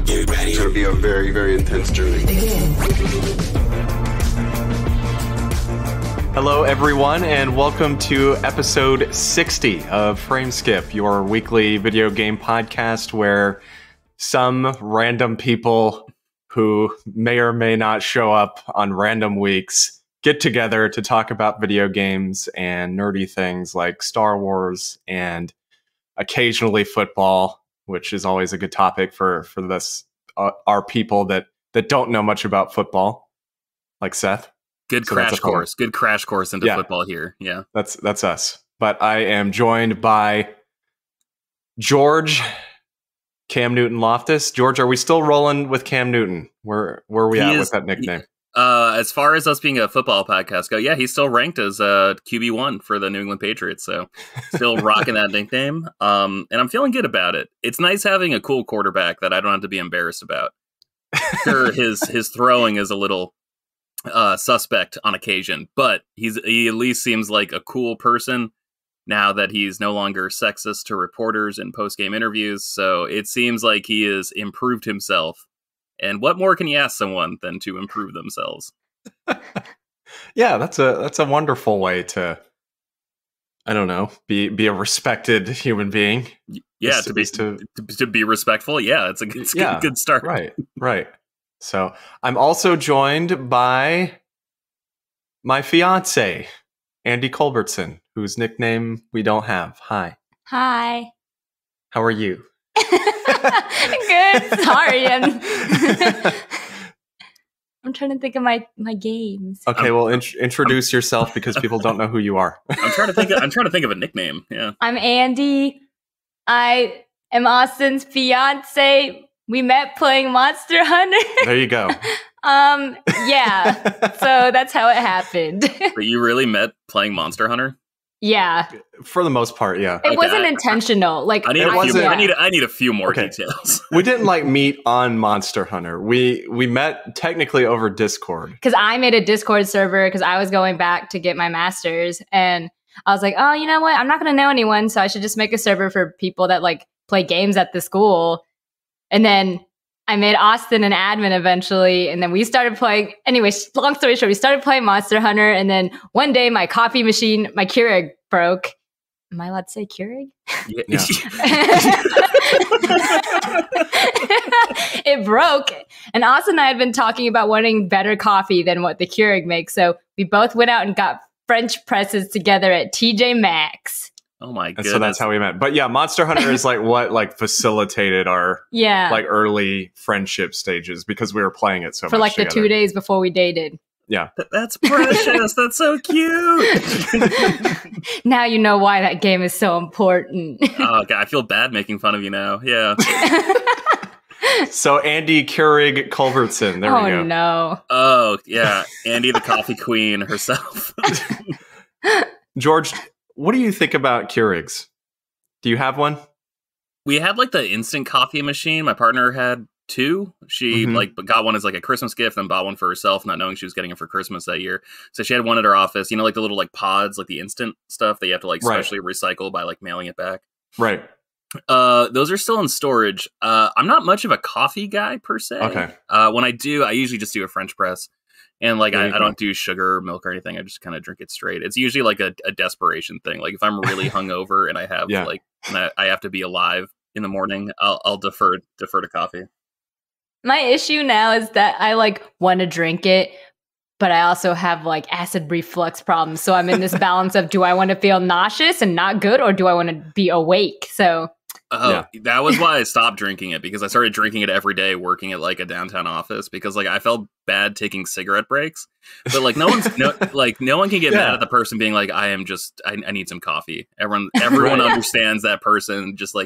It's going to be a very, very intense journey. Hello, everyone, and welcome to episode 60 of Frameskip, your weekly video game podcast where some random people who may or may not show up on random weeks get together to talk about video games and nerdy things like Star Wars and occasionally football, which is always a good topic for this our people that don't know much about football, like Seth. Good crash course into football here. Yeah, that's us. But I am joined by George, Cam Newton Loftus. George, are we still rolling with Cam Newton? Where are we at with that nickname? As far as us being a football podcast go, yeah, he's still ranked as QB1 for the New England Patriots. So still rocking that nickname. And I'm feeling good about it. It's nice having a cool quarterback that I don't have to be embarrassed about. Sure, his throwing is a little suspect on occasion, but he at least seems like a cool person now that he's no longer sexist to reporters in post-game interviews. So it seems like he has improved himself. And what more can you ask someone than to improve themselves? Yeah, that's a wonderful way to, I don't know, be a respected human being. Yeah, to be respectful. Yeah, it's a good start. Right. So I'm also joined by my fiance, Andie Culbertson, whose nickname we don't have. Hi. How are you? Good. Sorry, I'm trying to think of my games. Okay, well, introduce yourself because people don't know who you are. I'm trying to think of a nickname. Yeah. I'm Andie. I am Austin's fiance. We met playing Monster Hunter. There you go. Yeah. So that's how it happened. But you really met playing Monster Hunter? Yeah. For the most part, yeah. It wasn't intentional. Like I need a few more details. We didn't meet on Monster Hunter. We met technically over Discord. Because I made a Discord server because I was going back to get my master's, and I was like, oh, you know what? I'm not going to know anyone, so I should just make a server for people that play games at the school. And then I made Austin an admin eventually, and then we started playing. Anyway, long story short, we started playing Monster Hunter, and then one day my coffee machine, my Keurig, broke. Am I allowed to say Keurig? Yeah. It broke, and Austin and I had been talking about wanting better coffee than what the Keurig makes, so we both went out and got French presses together at TJ Maxx. Oh my goodness. So that's how we met. But yeah, Monster Hunter is what facilitated our early friendship stages because we were playing it so much for together. The 2 days before we dated. Yeah. That's precious. That's so cute. Now you know why that game is so important. Oh, God, I feel bad making fun of you now. Yeah. So Andie Keurig Culbertson. There we go. Oh, no. Oh, yeah. Andie the coffee queen herself. George, what do you think about Keurigs? Do you have one? We had the instant coffee machine. My partner had two. She got one as a Christmas gift and bought one for herself, not knowing she was getting it for Christmas that year. So she had one at her office, the little pods, the instant stuff that you have to specially recycle by mailing it back. Right. Those are still in storage. I'm not much of a coffee guy per se. Okay. When I do, I usually just do a French press. And I don't do sugar or milk or anything. I just kind of drink it straight. It's usually a desperation thing. If I'm really hungover and I have and I have to be alive in the morning, I'll defer to coffee. My issue now is that I want to drink it, but I also have acid reflux problems. So I'm in this balance of, do I want to feel nauseous and not good, or do I want to be awake? So that was why I stopped drinking it, because I started drinking it every day working at a downtown office, because I felt bad taking cigarette breaks, but no one can get mad at the person being I need some coffee. Everyone understands that person just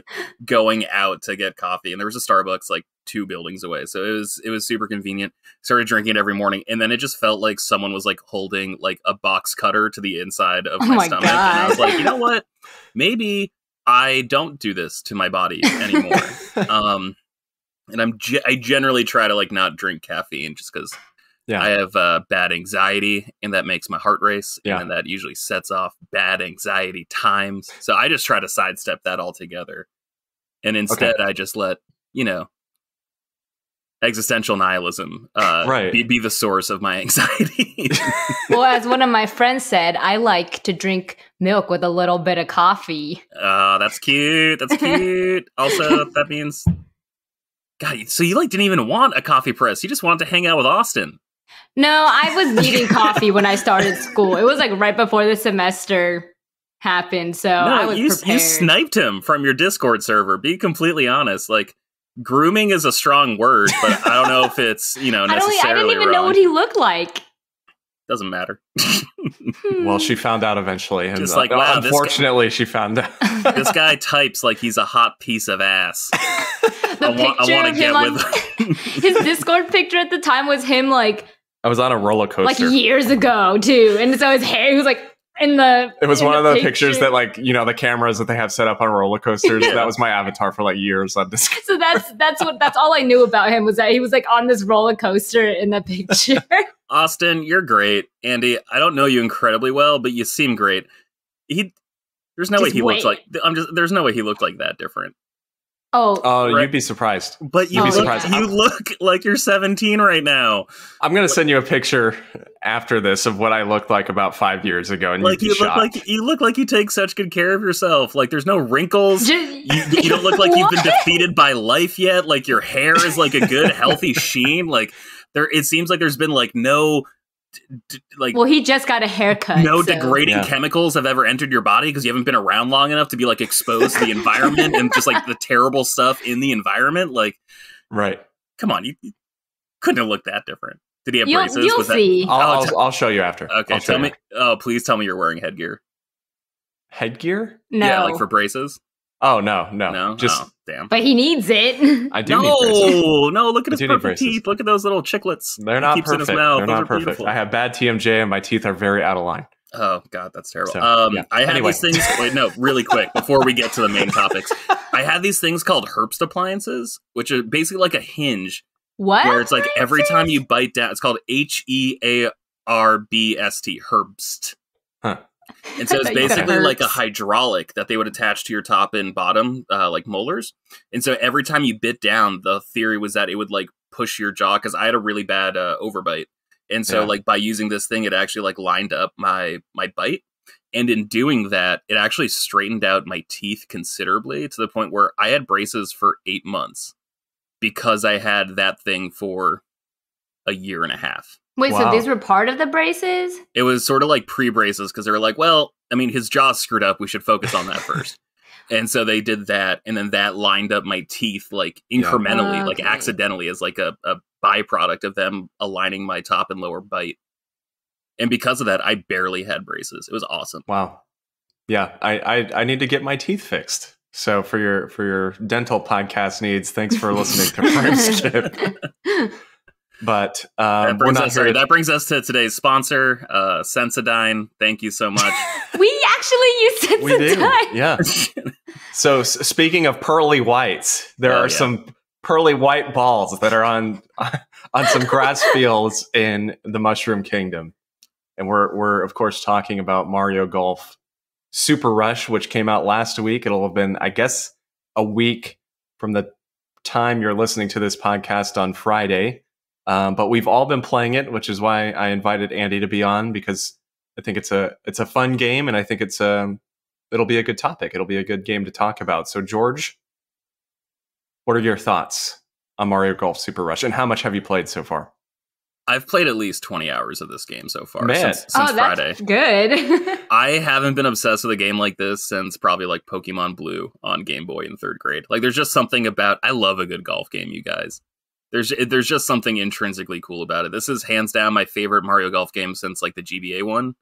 going out to get coffee, and there was a Starbucks 2 buildings away, so it was super convenient. Started drinking it every morning, and then it just felt like someone was holding a box cutter to the inside of my stomach. God. And I was you know what, maybe I don't do this to my body anymore. And I generally try to like not drink caffeine just because I have bad anxiety, and that makes my heart race, and that usually sets off bad anxiety times. So I just try to sidestep that altogether, and instead I just let existential nihilism Right. be the source of my anxiety. Well, as one of my friends said, I like to drink milk with a little bit of coffee. That's cute. That's cute. Also, that means, God, so you didn't even want a coffee press. You just wanted to hang out with Austin. No, I was needing coffee when I started school. It was right before the semester happened, so I was prepared. You sniped him from your Discord server. Be completely honest. Grooming is a strong word, but I don't know if it's, necessarily I didn't even know what he looked like. Doesn't matter. Well, she found out eventually. And, Just wow, unfortunately, she found out. This guy types like he's a hot piece of ass. I want to get with him. His Discord picture at the time was him I was on a roller coaster. Years ago, too. And so his hair, he was it was one of the pictures that the cameras that they have set up on roller coasters. Yeah. That was my avatar for years on Discord. So that's all I knew about him was that he was on this roller coaster in the picture. Austin, you're great. Andie, I don't know you incredibly well, but you seem great. There's no way he looked there's no way he looked like that different. Oh, right. You'd be surprised. But you look like you're 17 right now. I'm going to send you a picture after this of what I looked like about 5 years ago, and you look like you take such good care of yourself. There's no wrinkles. You don't look like you've been defeated by life yet. Your hair is a good, healthy sheen. It seems like there's been no. Well, he just got a haircut. No degrading chemicals have ever entered your body because you haven't been around long enough to be exposed to the environment and just the terrible stuff in the environment. Right. Come on, you couldn't have looked that different. Did he have braces? You'll see. I'll show you after. Okay, tell me. Oh, please tell me you're wearing headgear. Headgear? No. Yeah, for braces. Oh no. Just damn. But he needs it. I do need braces. No, look at his perfect teeth. Look at those little chiclets. They're not perfect. In his mouth. They're not perfect. Beautiful. I have bad TMJ and my teeth are very out of line. Oh God, that's terrible. So, I had these things. Wait, no, really quick before we get to the main topics. I had these things called Herbst appliances, which are basically like a hinge. What? Where it's every time you bite down, it's called HEARBST, Herbst. Huh. And so it's basically like a hydraulic that they would attach to your top and bottom, like molars. And so every time you bit down, the theory was that it would push your jaw, because I had a really bad overbite. And so by using this thing, it actually lined up my bite. And in doing that, it actually straightened out my teeth considerably, to the point where I had braces for 8 months because I had that thing for a year and a half. Wait, so these were part of the braces? It was sort of like pre-braces, because they were well, I mean, his jaw's screwed up. We should focus on that first. And so they did that, and then that lined up my teeth incrementally, accidentally, as a byproduct of them aligning my top and lower bite. And because of that, I barely had braces. It was awesome. Wow. Yeah, I need to get my teeth fixed. So for your dental podcast needs, thanks for listening to Frameskip. But that brings us to today's sponsor, Sensodyne. Thank you so much. We actually use Sensodyne. We do, yeah. So speaking of pearly whites, there are some pearly white balls that are on some grass fields in the Mushroom Kingdom, and we're of course talking about Mario Golf Super Rush, which came out last week. It'll have been, I guess, a week from the time you're listening to this podcast on Friday. But we've all been playing it, which is why I invited Andie to be on, because I think it's a fun game, and I think it'll be a good topic. It'll be a good game to talk about. So, George, what are your thoughts on Mario Golf Super Rush, and how much have you played so far? I've played at least 20 hours of this game so far since Friday. That's good. I haven't been obsessed with a game like this since probably Pokemon Blue on Game Boy in 3rd grade. There's just something about, I love a good golf game, you guys. There's just something intrinsically cool about it. This is hands down my favorite Mario Golf game since the GBA one,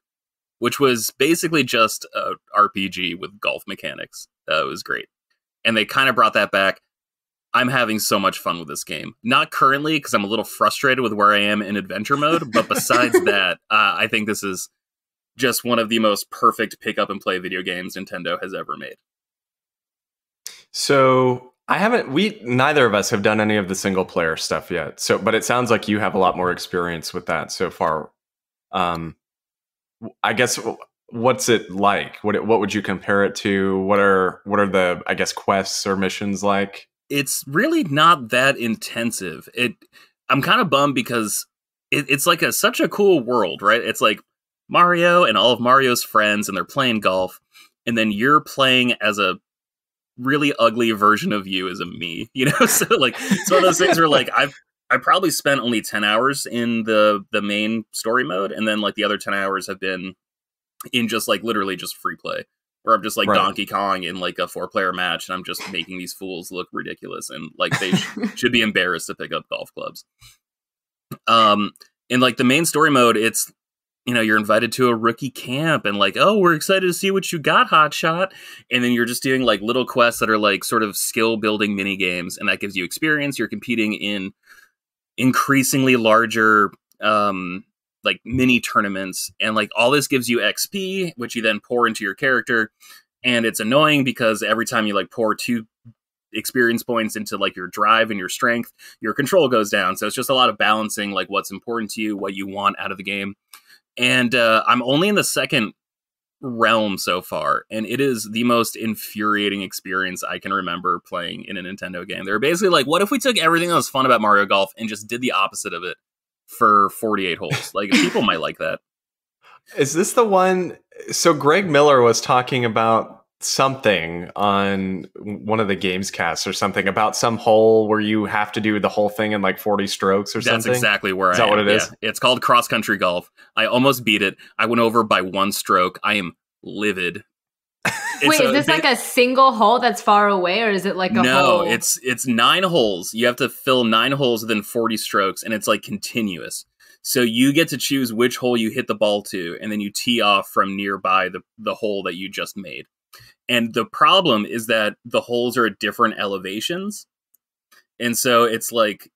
which was basically just a RPG with golf mechanics. It was great. And they kind of brought that back. I'm having so much fun with this game. Not currently, because I'm a little frustrated with where I am in adventure mode, but besides that, I think this is just one of the most perfect pick up and play video games Nintendo has ever made. So neither of us have done any of the single player stuff yet. But it sounds like you have a lot more experience with that so far. I guess, what's it like? What would you compare it to? What are the, I guess, quests or missions like? it's really not that intensive. I'm kind of bummed because it's like such a cool world, right? It's like Mario and all of Mario's friends, and they're playing golf, and then you're playing as a really ugly version of you as a me, you know? So like, it's one of those things where like I probably spent only 10 hours in the main story mode, and then like the other 10 hours have been in just like literally just free play, where I'm just like Donkey Kong in like a 4-player match, and I'm just making these fools look ridiculous, and like they should be embarrassed to pick up golf clubs. In like the main story mode, it's, you know, you're invited to a rookie camp, and like, oh, we're excited to see what you got, hotshot. And then you're just doing like little quests that are like sort of skill building mini games, and that gives you experience. You're competing in increasingly larger like mini tournaments, and like all this gives you XP, which you then pour into your character. And it's annoying because every time you like pour 2 experience points into like your drive and your strength, your control goes down. So it's just a lot of balancing like what's important to you, what you want out of the game. And I'm only in the second realm so far, and it is the most infuriating experience I can remember playing in a Nintendo game. They're basically like, what if we took everything that was fun about Mario Golf and just did the opposite of it for 48 holes? Like, people might like that. Is this the one? So Greg Miller was talking about something on one of the games casts or something about some hole where you have to do the whole thing in like 40 strokes or something. That's exactly where I am. Is that what it is? Yeah. It's called cross country golf. I almost beat it. I went over by 1 stroke. I am livid. Wait, is this like a single hole that's far away, or is it like a hole? No, it's 9 holes. You have to fill 9 holes within 40 strokes, and it's like continuous. So you get to choose which hole you hit the ball to, and then you tee off from nearby the hole that you just made. And the problem is that the holes are at different elevations. And so it's like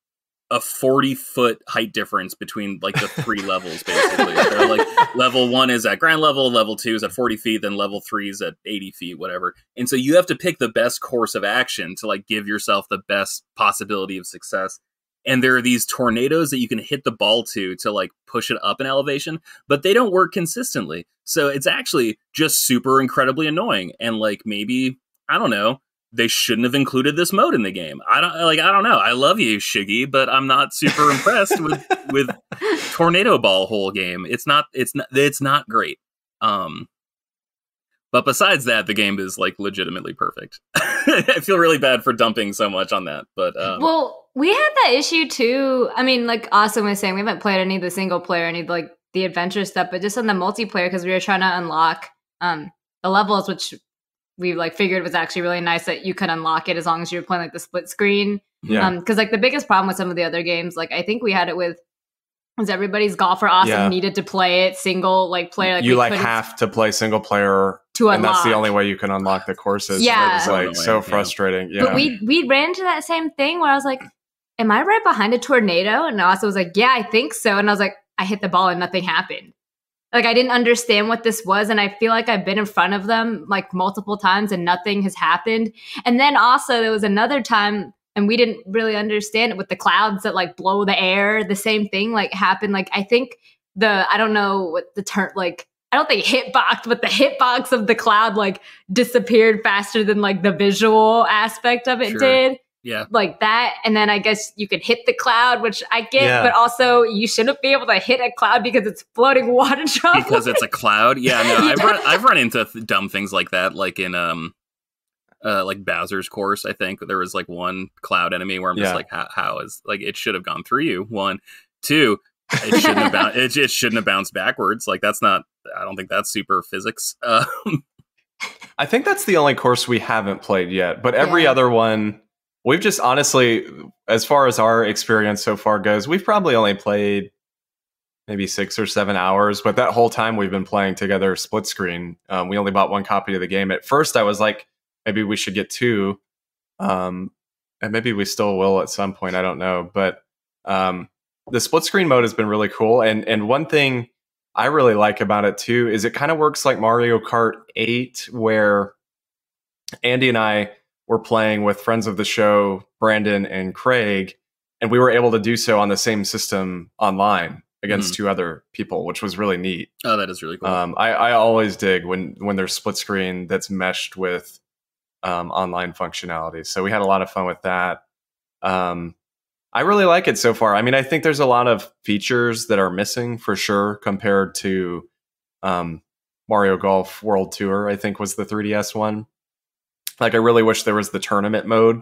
a 40-foot height difference between like the 3 levels, basically. They're like level 1 is at ground level 2 is at 40 feet, then level 3 is at 80 feet, whatever. And so you have to pick the best course of action to like give yourself the best possibility of success. And there are these tornadoes that you can hit the ball to like push it up in elevation, but they don't work consistently. So it's actually just super incredibly annoying. And like, maybe, I don't know, they shouldn't have included this mode in the game. I don't know. I love you, Shiggy, but I'm not super impressed with tornado ball hole game. It's not great. But besides that, the game is like legitimately perfect. I feel really bad for dumping so much on that, but well, we had that issue too. I mean, like Austin was saying, we haven't played any of the single player, any of like the adventure stuff, but just on the multiplayer, because we were trying to unlock the levels, which we like figured was actually really nice that you could unlock it as long as you were playing like the split screen. Yeah. Because like the biggest problem with some of the other games, like I think we had it with was everybody's golfer awesome needed to play it single like player. Like you like have to play single player to unlock. And that's the only way you can unlock the courses. Yeah. It's like so frustrating. Yeah. But we ran into that same thing where I was like, am I right behind a tornado? And Austin was like, yeah, I think so. And I was like, I hit the ball and nothing happened. Like I didn't understand what this was. And I feel like I've been in front of them like multiple times and nothing has happened. And then also there was another time and we didn't really understand it with the clouds that like blow the air. The same thing like happened. Like I think I don't know what the term, like, I don't think hitbox, but the hitbox of the cloud like disappeared faster than like the visual aspect of it did. Yeah. Like that. And then I guess you could hit the cloud, which I get, but also you shouldn't be able to hit a cloud because it's floating water droplets. Because it's a cloud? Yeah, no, Yeah. I've run into dumb things like that, like in like Bowser's Course, I think. There was like one cloud enemy where I'm just like, how is, like, it should have gone through you, 1. 2, it shouldn't have bounced backwards. Like, that's not, I don't think that's super physics. I think that's the only course we haven't played yet, but every other one, we've just honestly, as far as our experience so far goes, we've probably only played maybe 6 or 7 hours, but that whole time we've been playing together split screen. We only bought 1 copy of the game. At first I was like, maybe we should get 2. And maybe we still will at some point. I don't know. But the split screen mode has been really cool. And one thing I really like about it too is it kind of works like Mario Kart 8, where Andy and I were playing with friends of the show, Brandon and Craig, and we were able to do so on the same system online against 2 other people, which was really neat. Oh, that is really cool. I always dig when there's split screen that's meshed with online functionality. So we had a lot of fun with that. I really like it so far. I mean, I think there's a lot of features that are missing for sure compared to Mario Golf World Tour, I think was the 3DS one. Like, I really wish there was the tournament mode,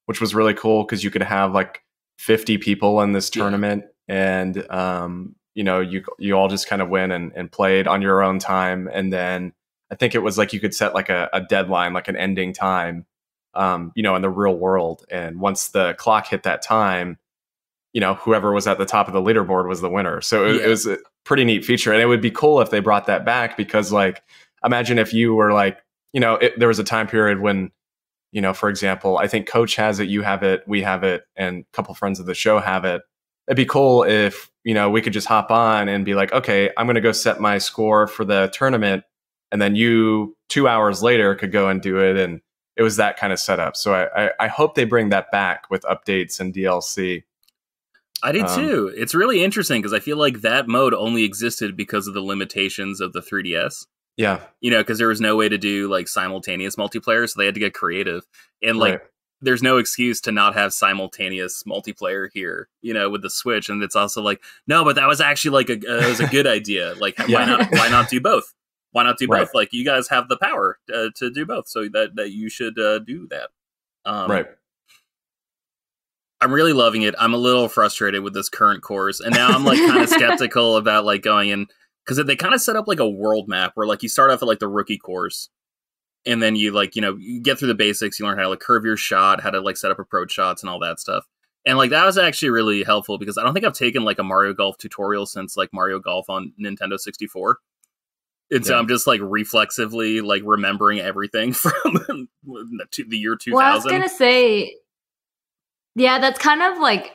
which was really cool because you could have like 50 people in this tournament, and you know, you all just kind of win and played on your own time. And then I think it was like you could set like a deadline, like an ending time, you know, in the real world. And once the clock hit that time, you know, whoever was at the top of the leaderboard was the winner. So it was a pretty neat feature. And it would be cool if they brought that back, because like, imagine if you were like, you know, there was a time period when, you know, for example, I think Coach has it, you have it, we have it, and a couple friends of the show have it. It'd be cool if, you know, we could just hop on and be like, okay, I'm going to go set my score for the tournament. And then you 2 hours later could go and do it. And it was that kind of setup. So I hope they bring that back with updates and DLC. I do too. It's really interesting because I feel like that mode only existed because of the limitations of the 3DS. Yeah. You know, because there was no way to do like simultaneous multiplayer, so they had to get creative. And like, there's no excuse to not have simultaneous multiplayer here, you know, with the Switch. And it's also like, no, but that was actually like it was a good idea. Like, why not do both? Why not do both? Like, you guys have the power to do both, so that you should do that. Right. I'm really loving it. I'm a little frustrated with this current course, and now I'm like kind of skeptical about like going in, because they kind of set up like a world map where like you start off at like the rookie course, and then you like, you know, you get through the basics, you learn how to like curve your shot, how to like set up approach shots and all that stuff. And like that was actually really helpful because I don't think I've taken like a Mario Golf tutorial since like Mario Golf on Nintendo 64. And so I'm just like reflexively like remembering everything from the year 2000. Well, I was gonna say, yeah, that's kind of like,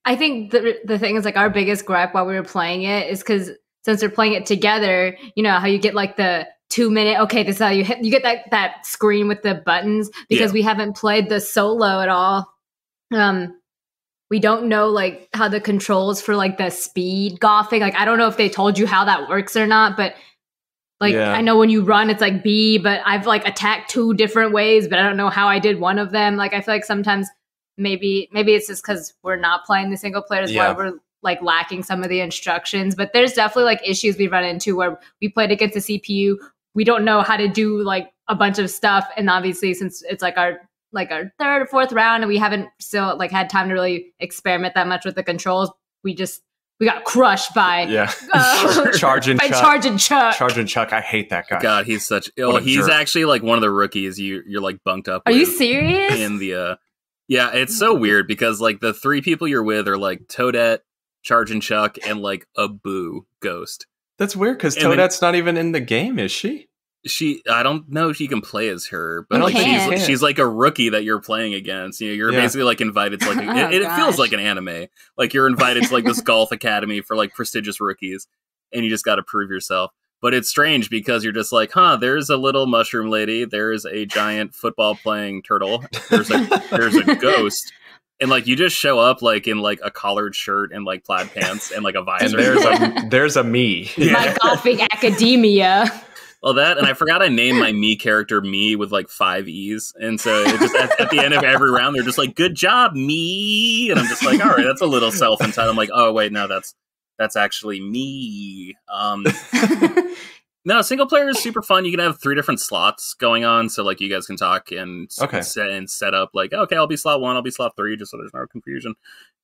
I think the thing is like our biggest gripe while we were playing it is because since we're playing it together, you know how you get like the 2 minute, okay, this is how you get that screen with the buttons, because we haven't played the solo at all. We don't know like how the controls for like the speed golfing, like I don't know if they told you how that works or not, but like I know when you run it's like B, but I've like attacked 2 different ways, but I don't know how I did one of them. Like I feel like sometimes maybe it's just because we're not playing the single player is why we're like lacking some of the instructions. But there's definitely like issues we run into where we played against the CPU, we don't know how to do like a bunch of stuff, and obviously since it's like our 3rd or 4th round and we haven't still like had time to really experiment that much with the controls, we got crushed by Charge and Chuck. Charge and Chuck. I hate that guy. God, he's such he's actually like one of the rookies you're like bunked up Are with. you serious? In the yeah, it's so weird because like the 3 people you're with are like Toadette, Charge and Chuck, and like a Boo Ghost. That's weird because Toadette's not even in the game, is she? I don't know if you can play as her, but like she's like a rookie that you're playing against. You know, you're basically like invited to like it feels like an anime. Like you're invited to like this golf academy for like prestigious rookies, and you just got to prove yourself. But it's strange because you're just like, there's a little mushroom lady, there's a giant football playing turtle, there's a ghost. And like you just show up like in like a collared shirt and like plaid pants and like a visor. And there's a me. My golfing academia. Well, that, and I forgot I named my me character Me with like 5 E's. And so it just at the end of every round, they're just like, good job, me. And I'm just like, all right, that's a little self-entitled. I'm like, oh wait, no, that's actually me. No, single player is super fun. You can have 3 different slots going on, so like you guys can talk and set up like, okay, I'll be slot 1, I'll be slot 3, just so there's no confusion,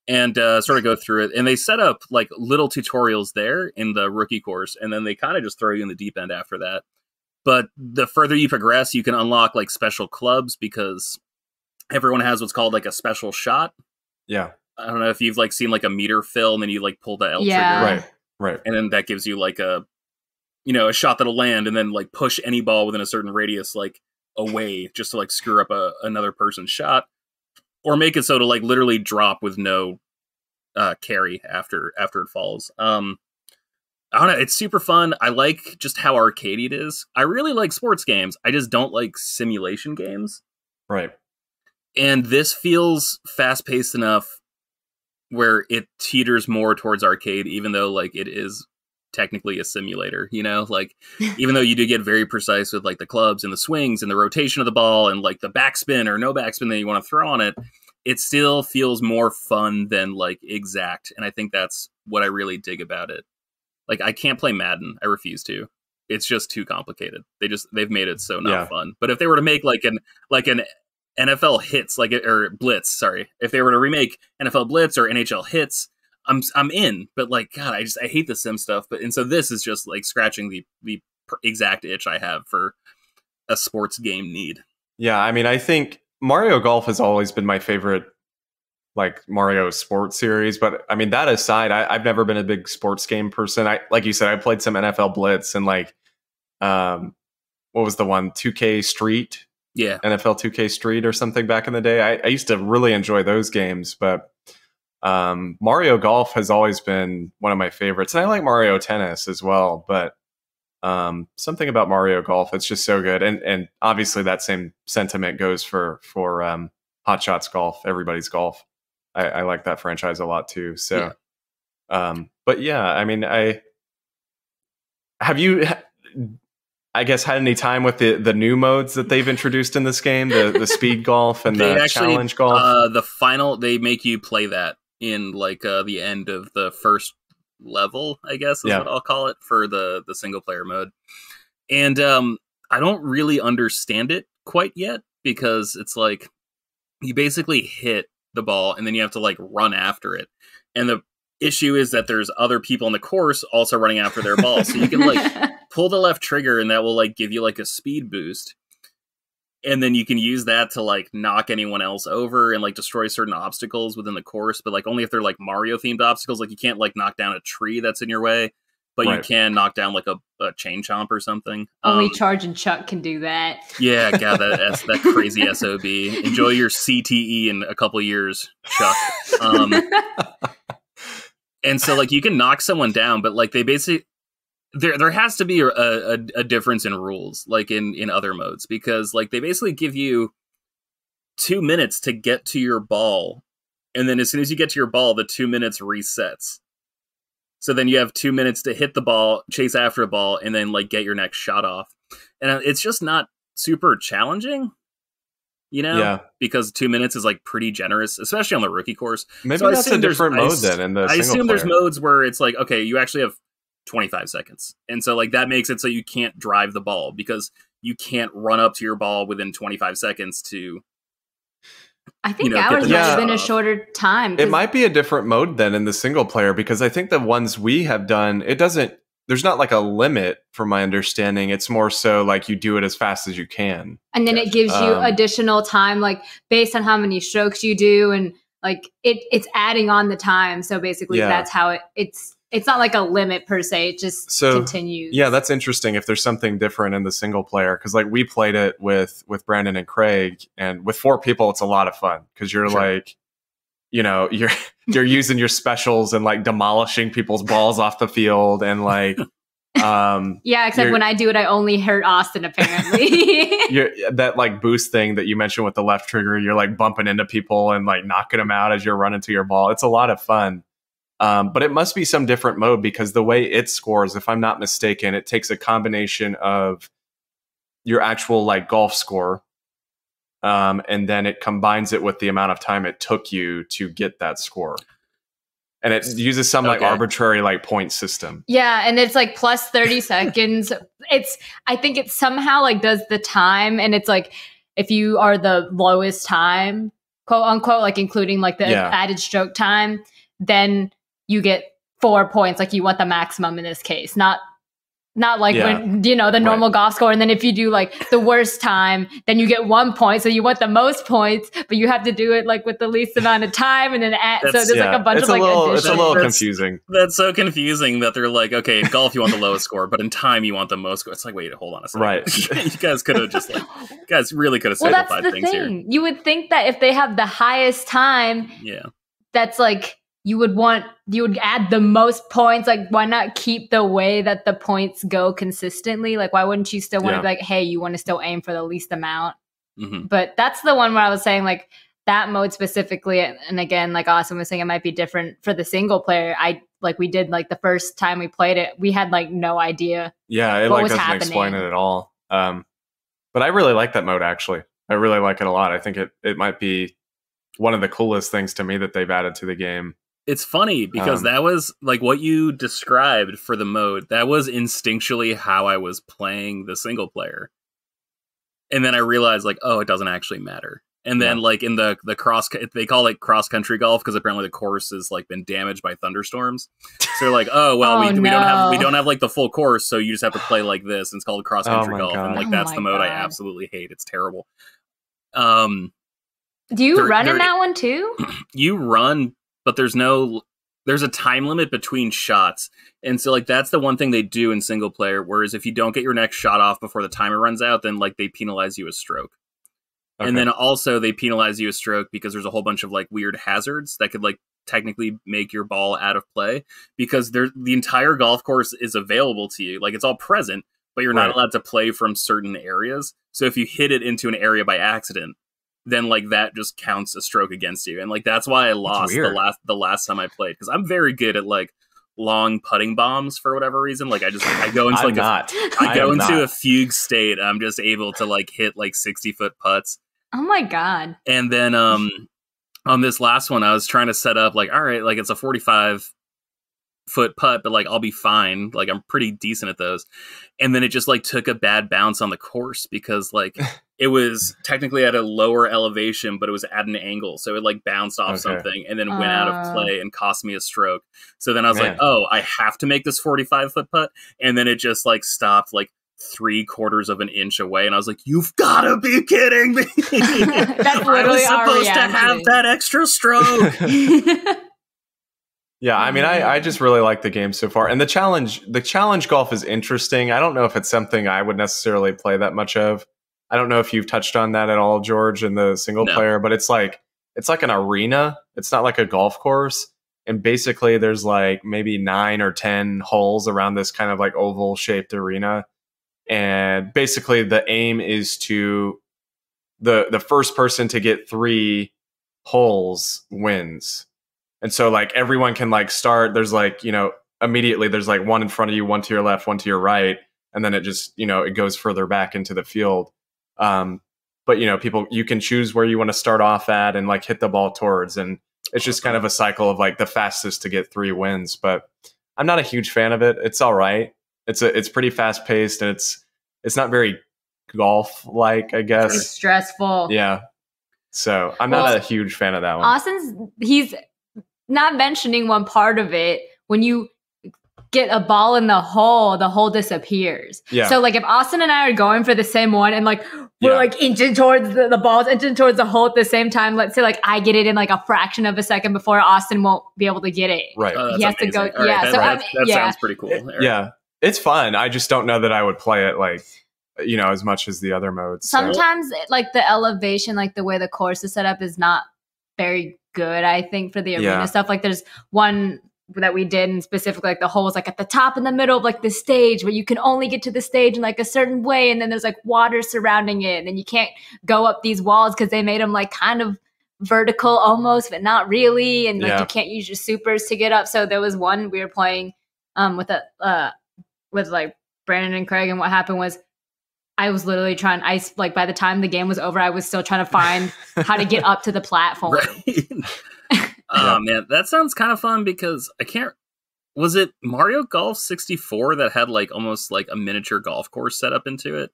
and sort of go through it. And they set up like little tutorials there in the rookie course, and then they kind of just throw you in the deep end after that. But the further you progress, you can unlock like special clubs because everyone has what's called like a special shot. Yeah. I don't know if you've like seen like a meter fill and then you like pull the L trigger. Right. And then that gives you like a shot that'll land and then like push any ball within a certain radius like away just to like screw up another person's shot, or make it so to like literally drop with no carry after it falls. I don't know, it's super fun. I like just how arcadey it is. I really like sports games. I just don't like simulation games. Right. And this feels fast-paced enough where it teeters more towards arcade, even though like it is technically a simulator, you know, like even though you do get very precise with like the clubs and the swings and the rotation of the ball and like the backspin or no backspin that you want to throw on it, it still feels more fun than like exact. And I think that's what I really dig about it. Like I can't play Madden. I refuse to. It's just too complicated. They've made it so not fun. But if they were to make like an NFL Hits, or Blitz, sorry, if they were to remake NFL Blitz or NHL Hits, I'm in. But like, God, I hate the sim stuff. And so this is just like scratching the exact itch I have for a sports game need. Yeah, I mean, I think Mario Golf has always been my favorite, like Mario sports series. But I mean, that aside, I've never been a big sports game person. Like you said, I played some NFL Blitz and like, what was the one? 2K Street. Yeah. NFL 2K Street or something back in the day. I used to really enjoy those games, but Mario Golf has always been one of my favorites. And I like Mario Tennis as well, but something about Mario Golf, it's just so good. And obviously that same sentiment goes for Hot Shots Golf, Everybody's Golf. I like that franchise a lot too. So, but yeah, I mean, have you, I guess, had any time with the new modes that they've introduced in this game, the speed golf and the challenge golf? The final, they make you play that in like the end of the first level, I guess is what I'll call it, for the single player mode. And I don't really understand it quite yet, because it's like you basically hit the ball and then you have to like run after it. And the issue is that there's other people on the course also running after their ball. So you can like pull the left trigger and that will like give you like a speed boost. And then you can use that to like knock anyone else over and like destroy certain obstacles within the course, but like only if they're like Mario themed obstacles. Like you can't like knock down a tree that's in your way, but you can knock down like a chain chomp or something. Only Charge and Chuck can do that. Yeah, God, that's that crazy SOB. Enjoy your CTE in a couple years, Chuck. And so like you can knock someone down, but like they basically, there has to be a difference in rules, like in other modes, because like they basically give you 2 minutes to get to your ball, and then as soon as you get to your ball, the 2 minutes resets. So then you have 2 minutes to hit the ball, chase after the ball, and then like get your next shot off. And it's just not super challenging, you know? Yeah. Because 2 minutes is like pretty generous, especially on the rookie course. Maybe so that's a different mode then in the single I assume player. There's modes where it's like, okay, you actually have 25 seconds. And so like that makes it so you can't drive the ball, because you can't run up to your ball within 25 seconds to... I think ours might have been a shorter time. It might be a different mode then in the single player, because I think the ones we have done, there's not like a limit from my understanding. It's more so like you do it as fast as you can. And then it gives you additional time, like based on how many strokes you do. And like it's adding on the time. So basically that's how it's not like a limit per se. It just continues. Yeah, that's interesting if there's something different in the single player. Because like we played it with Brandon and Craig, and with 4 people, it's a lot of fun because you're like, you know, you're using your specials and like demolishing people's balls off the field, and like except when I do it, I only hurt Austin apparently. That like boost thing that you mentioned with the left trigger, you're like bumping into people and like knocking them out as you're running to your ball. It's a lot of fun. But it must be some different mode, because the way it scores, if I'm not mistaken, it takes a combination of your actual like golf score, and then it combines it with the amount of time it took you to get that score. And it uses some like arbitrary like point system. Yeah, and it's like plus 30 seconds. I think it somehow like does the time, and it's like if you are the lowest time, quote unquote, like including like the added stroke time, then you get 4 points. Like you want the maximum in this case, not like when, you know, the normal golf score. And then if you do like the worst time, then you get 1 point. So you want the most points, but you have to do it like with the least amount of time. And then so there's like a bunch of like additions. It's a little confusing. That's so confusing that they're like, okay, in golf you want the lowest score, but in time you want the most score. It's like, wait, hold on a second. Right. You guys could have just like, you guys really could have simplified things here. You would think that if they have the highest time, that's like, you would add the most points. Like, why not keep the way that the points go consistently? Like, why wouldn't you still want to be like, hey, you want to still aim for the least amount? Mm-hmm. But that's the one where I was saying like that mode specifically. And again, like Austin was saying, it might be different for the single player. like we did like the first time we played it, we had like no idea. Yeah, it what like was doesn't happening. explain it at all. But I really like that mode, actually. I really like it a lot. I think it might be one of the coolest things to me that they've added to the game. It's funny because that was like what you described for the mode. That was instinctually how I was playing the single player. And then I realized like, oh, it doesn't actually matter. And then like in the they call it cross country golf because apparently the course has like been damaged by thunderstorms. So they're like, oh well, we don't have like the full course, so you just have to play like this. And it's called cross country golf, and like that's the mode I absolutely hate. It's terrible. Do you run in that one too? You run, but there's a time limit between shots. And so like that's the one thing they do in single player, whereas if you don't get your next shot off before the timer runs out, then like they penalize you a stroke. Okay. And then also they penalize you a stroke because there's a whole bunch of like weird hazards that could like technically make your ball out of play because the entire golf course is available to you. Like it's all present, but you're not allowed to play from certain areas. So if you hit it into an area by accident, then like that just counts a stroke against you. And like that's why I lost the last time I played, because I'm very good at like long putting bombs for whatever reason. Like I go into a fugue state. I'm just able to like hit like 60-foot putts. Oh my god. And then on this last one I was trying to set up like, all right, like it's a 45-foot putt, but like I'll be fine. Like I'm pretty decent at those. And then it just like took a bad bounce on the course because like it was technically at a lower elevation, but it was at an angle. So it like bounced off something and then went out of play and cost me a stroke. So then I was like, oh, I have to make this 45-foot putt. And then it just like stopped like 3/4 of an inch away. And I was like, you've got to be kidding me. That's literally I was supposed to have that extra stroke. Yeah, I mean, I just really like the game so far. And the challenge golf is interesting. I don't know if it's something I would necessarily play that much of. I don't know if you've touched on that at all, George, in the single player, but it's like an arena. It's not like a golf course. And basically there's like maybe 9 or 10 holes around this kind of like oval shaped arena. And basically the aim is to the first person to get 3 holes wins. And so like everyone can like start, there's like, you know, immediately there's like one in front of you, one to your left, one to your right. And then it just, you know, it goes further back into the field. But, you know, you can choose where you want to start off at and like hit the ball towards. And it's just kind of a cycle of like the fastest to get 3 wins. But I'm not a huge fan of it. It's all right. It's pretty fast paced and it's not very golf like, I guess. It's stressful. Yeah. So I'm not a huge fan of that one. He's not mentioning one part of it. When you get a ball in the hole disappears. Yeah. So like if Austin and I are going for the same one and like we're like inching towards the ball's inching towards the hole at the same time, let's say like I get it in like a fraction of a second before Austin won't be able to get it. Right. He has to go. All right, that sounds pretty cool. Yeah. It's fun. I just don't know that I would play it like, you know, as much as the other modes. Sometimes like the elevation, like the way the course is set up is not very good, I think, for the arena stuff. Like there's one that we did, and specifically like the hole is like at the top in the middle of like the stage, but you can only get to the stage in like a certain way, and then there's like water surrounding it, and then you can't go up these walls because they made them like kind of vertical almost, but not really, and like you can't use your supers to get up. So there was one we were playing with like Brandon and Craig, and what happened was I was literally like by the time the game was over, I was still trying to find how to get up to the platform. Oh man, that sounds kind of fun because was it Mario Golf 64 that had like almost like a miniature golf course set up into it?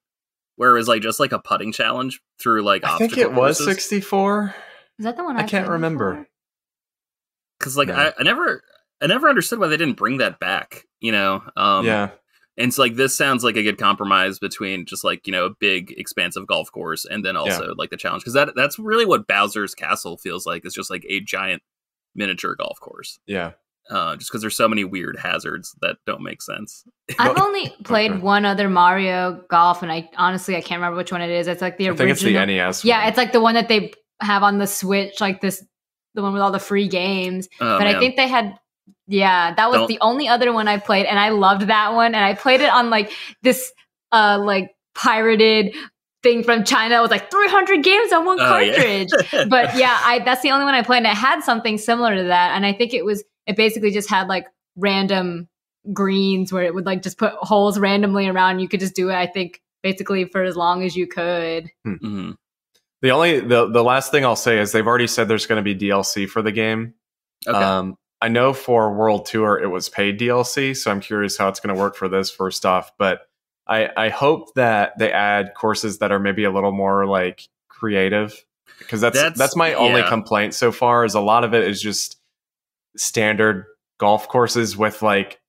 Where it was like just like a putting challenge through like obstacle I think it was courses? Is 64. that the one I can't remember. Because like I never understood why they didn't bring that back, you know? And so like this sounds like a good compromise between just like, you know, a big expansive golf course and then also like the challenge. Because that's really what Bowser's Castle feels like. It's just like a giant miniature golf course. Yeah. Just because there's so many weird hazards that don't make sense. I've only played one other Mario Golf, and I honestly can't remember which one it is. It's like the original. I think it's the NES one. Yeah, it's like the one that they have on the Switch, like the one with all the free games. But man. I think they had. Yeah, that was the only other one I played, and I loved that one. And I played it on like this like pirated thing from China. It was like 300 games on one cartridge. But yeah, that's the only one I played, and it had something similar to that. And I think it basically just had like random greens where it would like just put holes randomly around. You could just do it, I think, basically for as long as you could. Mm-hmm. The last thing I'll say is they've already said there's going to be DLC for the game. Okay. I know for World Tour it was paid DLC, so I'm curious how it's going to work for this first off. But I hope that they add courses that are maybe a little more like creative, because that's my only complaint so far. Is a lot of it is just standard golf courses with like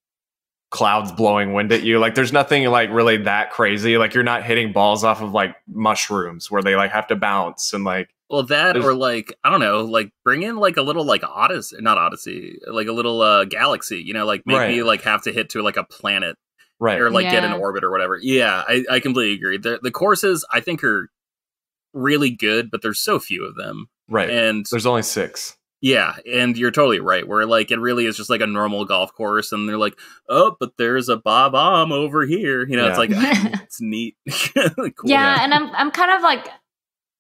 clouds blowing wind at you. Like there's nothing like really that crazy. Like you're not hitting balls off of like mushrooms where they like have to bounce and like. Well, that or like, I don't know, like bring in like a little like not Odyssey, like a little Galaxy, you know, like make me like have to hit to like a planet, right? Or like get in orbit or whatever. Yeah, I completely agree. The courses I think are really good, but there's so few of them, right? And there's only 6. Yeah, and you're totally right. Where like it really is just like a normal golf course, and they're like, oh, but there's a bomb over here. You know, it's like it's neat. Cool. Yeah, and I'm kind of like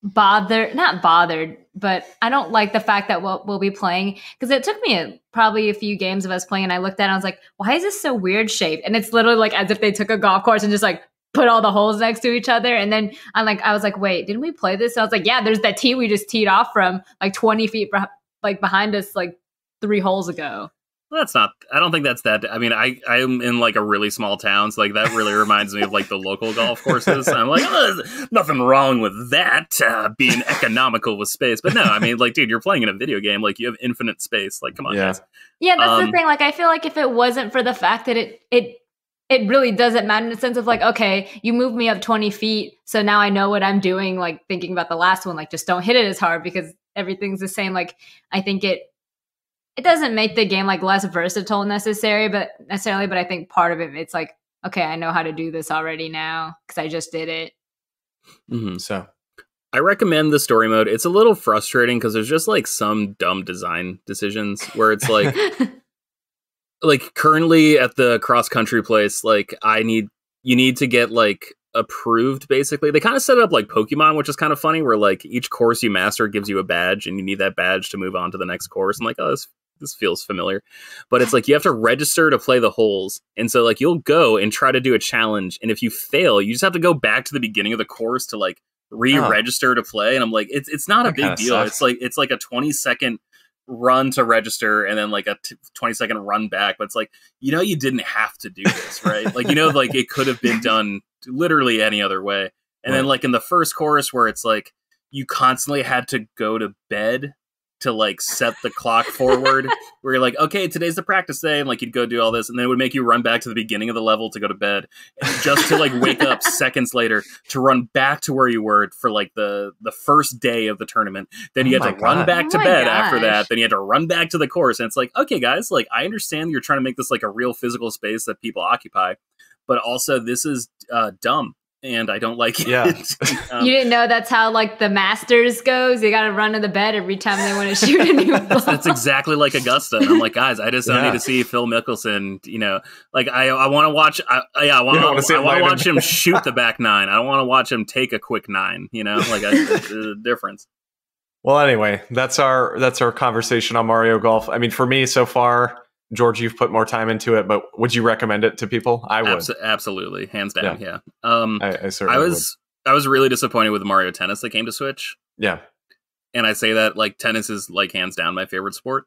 not bothered, but I don't like the fact that we'll be playing, because it took me probably a few games of us playing, and I looked at it and I was like, why is this so weird shaped? And it's literally like as if they took a golf course and just like put all the holes next to each other. And then I was like, wait, didn't we play this? And I was like, yeah, there's that tee we just teed off from like 20 feet like behind us like 3 holes ago. Well, that's not, I don't think that's that. I mean, I'm in like a really small town, so like that really reminds me of like the local golf courses. I'm like, oh, there's nothing wrong with that, being economical with space. But no, I mean, like, dude, you're playing in a video game, like you have infinite space. Like, come on, guys. Yeah, that's the thing. Like, I feel like if it wasn't for the fact that it really doesn't matter, in the sense of like, okay, you moved me up 20 feet, so now I know what I'm doing. Like thinking about the last one, like just don't hit it as hard because everything's the same. Like, I think it doesn't make the game like less versatile necessarily, but I think part of it, it's like, okay, I know how to do this already now because I just did it. Mm-hmm. So I recommend the story mode. It's a little frustrating because there's just like some dumb design decisions where it's like, like currently at the cross country place, like you need to get like approved. Basically, they kind of set it up like Pokemon, which is kind of funny, where like each course you master gives you a badge, and you need that badge to move on to the next course. I'm like, oh, this feels familiar, but it's like you have to register to play the holes, and so like you'll go and try to do a challenge, and if you fail, you just have to go back to the beginning of the course to like re-register to play. And I'm like, it's not a big deal. Sucks. It's like a 20-second run to register and then like a 20-second run back, but it's like, you know, you didn't have to do this, right? Like, you know, like it could have been done literally any other way. And then like in the first course where it's like you constantly had to go to bed to like set the clock forward, where you're like, okay, today's the practice day, and like you'd go do all this, and then it would make you run back to the beginning of the level to go to bed, just to like wake up seconds later to run back to where you were for like the first day of the tournament. Then you had to run back to bed after that. Then you had to run back to the course, and it's like, okay, guys, like I understand you're trying to make this like a real physical space that people occupy, but also this is dumb. And I don't like it. Yeah. You didn't know that's how like the Masters goes? You got to run to the bed every time they want to shoot a new ball. That's exactly like Augusta. And I'm like, guys, I just don't need to see Phil Mickelson. You know, like I want to watch. I want to watch him shoot the back 9. I don't want to watch him take a quick 9. You know, like there's a difference. Well, anyway, that's our conversation on Mario Golf. I mean, for me so far, George, you've put more time into it, but would you recommend it to people? I would. Absolutely. Hands down. Yeah. I certainly would. I was really disappointed with Mario Tennis that came to Switch. Yeah. And I say that like tennis is like hands down my favorite sport.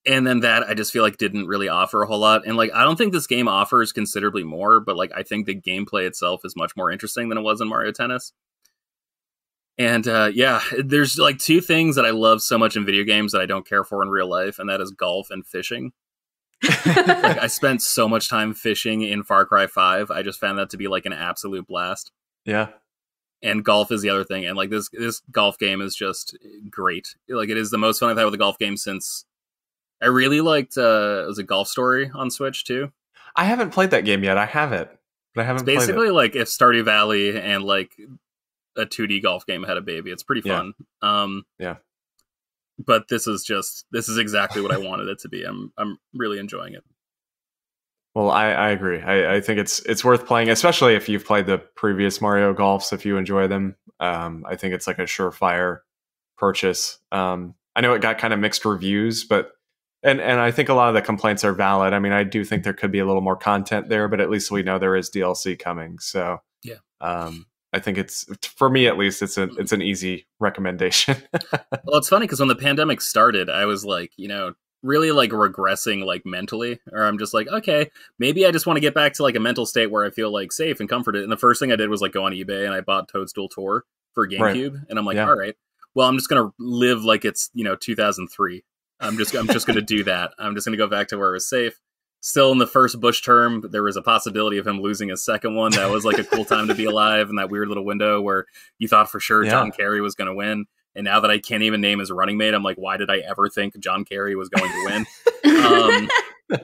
And then that I just feel like didn't really offer a whole lot. And like, I don't think this game offers considerably more, but like, I think the gameplay itself is much more interesting than it was in Mario Tennis. And there's like 2 things that I love so much in video games that I don't care for in real life, and that is golf and fishing. Like, I spent so much time fishing in Far Cry 5. I just found that to be like an absolute blast. Yeah. And golf is the other thing. And like this golf game is just great. Like it is the most fun I've had with a golf game since I really liked was it Golf Story on Switch too? I haven't played that game yet. I have it, but I haven't played it. Basically like if Stardew Valley and like a 2D golf game had a baby. It's pretty fun. Yeah. But this is exactly what I wanted it to be. I'm really enjoying it. Well, I agree. I think it's worth playing, especially if you've played the previous Mario Golfs. If you enjoy them, I think it's like a surefire purchase. I know it got kind of mixed reviews, but And I think a lot of the complaints are valid. I mean, I do think there could be a little more content there, but at least we know there is DLC coming. So yeah, I think it's, for me at least, it's an easy recommendation. Well, it's funny because when the pandemic started, I was like, really like regressing like mentally, or I'm just like, okay, maybe I just want to get back to like a mental state where I feel like safe and comforted. And the first thing I did was like go on eBay and I bought Toadstool Tour for GameCube, and I'm like, all right, well, I'm just gonna live like it's 2003. I'm just gonna do that. I'm just gonna go back to where it was safe. Still in the first Bush term, there was a possibility of him losing his second one. That was like a cool time to be alive in that weird little window where you thought for sure John Kerry was going to win. And now that I can't even name his running mate, I'm like, why did I ever think John Kerry was going to win?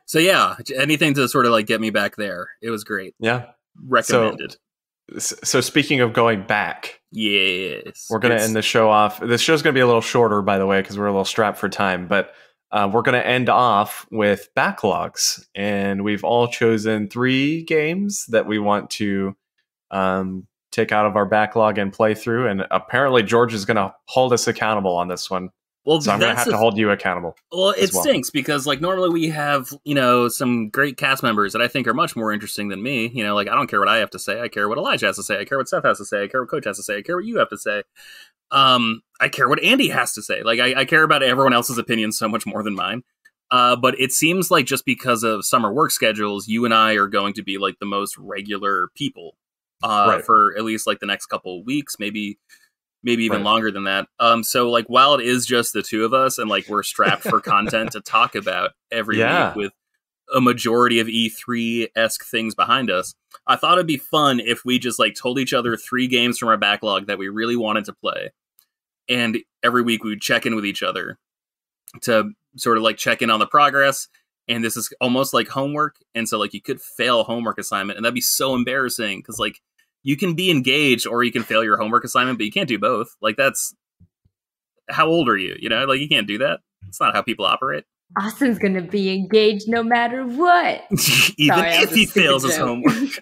So yeah, anything to sort of like get me back there. It was great. Yeah. Recommended. So speaking of going back, yes, we're going to end the show off. This show's going to be a little shorter, by the way, because we're a little strapped for time, but we're going to end off with backlogs, and we've all chosen 3 games that we want to take out of our backlog and play through. And apparently George is going to hold us accountable on this one. Well, so I'm going to have to hold you accountable. Well, it stinks because like normally we have, some great cast members that I think are much more interesting than me. Like I don't care what I have to say. I care what Elijah has to say. I care what Seth has to say. I care what Coach has to say. I care what you have to say. I care what Andy has to say. Like I care about everyone else's opinion so much more than mine. But it seems like just because of summer work schedules, you and I are going to be like the most regular people for at least like the next couple of weeks, maybe even longer than that. So like while it is just the two of us and like we're strapped for content to talk about every week with a majority of E3-esque things behind us, I thought it'd be fun if we just like told each other 3 games from our backlog that we really wanted to play. And every week we would check in with each other to sort of like check in on the progress. And this is almost like homework. And so like you could fail a homework assignment and that'd be so embarrassing because like you can be engaged or you can fail your homework assignment, but you can't do both. Like that's, how old are you? Like you can't do that. It's not how people operate. Austin's gonna be engaged no matter what. Even if he fails his homework.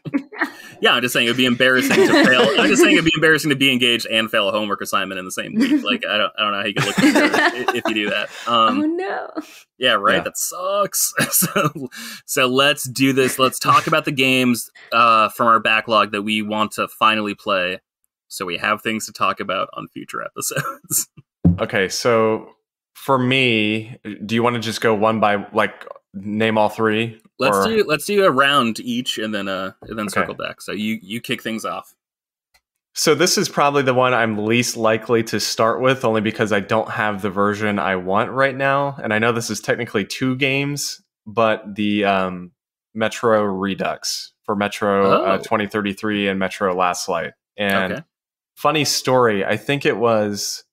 Yeah, I'm just saying it'd be embarrassing to fail. I'm just saying it'd be embarrassing to be engaged and fail a homework assignment in the same week. Like I don't know how you can look at it if you do that. Oh no. Yeah, right. Yeah. That sucks. So let's do this. Let's talk about the games from our backlog that we want to finally play, so we have things to talk about on future episodes. Okay, so for me, do you want to just go one by like name all 3? Let's do a round each and then circle back. So you kick things off. So this is probably the one I'm least likely to start with, only because I don't have the version I want right now. And I know this is technically 2 games, but the Metro Redux for Metro 2033 and Metro Last Light. And funny story, I think it was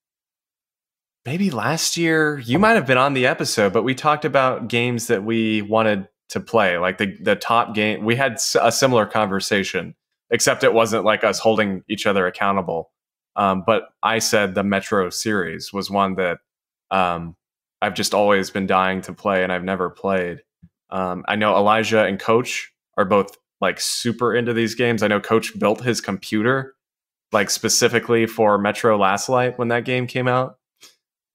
maybe last year, you might have been on the episode, but we talked about games that we wanted to play, like the top game. We had a similar conversation, except it wasn't like us holding each other accountable. But I said the Metro series was one that I've just always been dying to play and I've never played. I know Elijah and Coach are both like super into these games. I know Coach built his computer like specifically for Metro Last Light when that game came out.